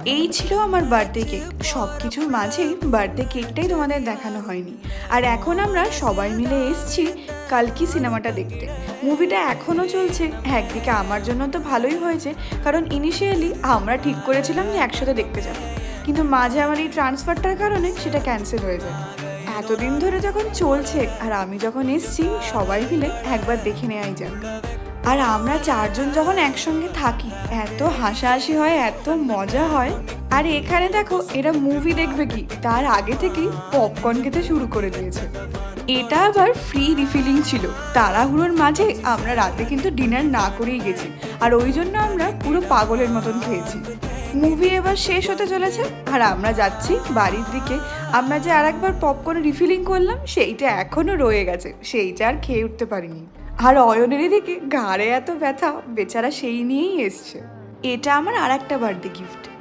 এই ছিল আমার বার্থডে কেক। সব কিছুর মাঝেই বার্থডে কেকটাই তোমাদের দেখানো হয়নি। আর এখন আমরা সবাই মিলে এসেছি কালকি সিনেমাটা দেখতে। মুভিটা এখনও চলছে। একদিকে আমার জন্য তো ভালোই হয়েছে, কারণ ইনিশিয়ালি আমরা ঠিক করেছিলাম যে একসাথে দেখতে যাব, কিন্তু মাঝে আমার এই ট্রান্সফারটার কারণে সেটা ক্যান্সেল হয়ে যায়। এতদিন ধরে যখন চলছে আর আমি যখন এসছি, সবাই মিলে একবার দেখে নেওয়াই যাক। আর আমরা চারজন যখন একসঙ্গে থাকি, এত হাসাহাসি হয়, এত মজা হয়। আর এখানে দেখো, এরা মুভি দেখবে কি তার আগে থেকেই পপকর্ন খেতে শুরু করে দিয়েছে। এটা আবার ফ্রি রিফিলিং ছিল। তাড়াহুড়োর মাঝে আমরা রাতে কিন্তু ডিনার না করেই গেছি, আর ওই জন্য আমরা পুরো পাগলের মতন খেয়েছি। মুভি এবার শেষ হতে চলেছে আর আমরা যাচ্ছি বাড়ির দিকে। আমরা যে আর একবার পপকর্ন রিফিলিং করলাম, সেইটা এখনো রয়ে গেছে, সেইটা আর খেয়ে উঠতে পারিনি। আর অয়নের দিকে ঘাড়ে এত ব্যথা, বেচারা সেই নিয়েই এসছে। এটা আমার আর একটা বার্থডে গিফট।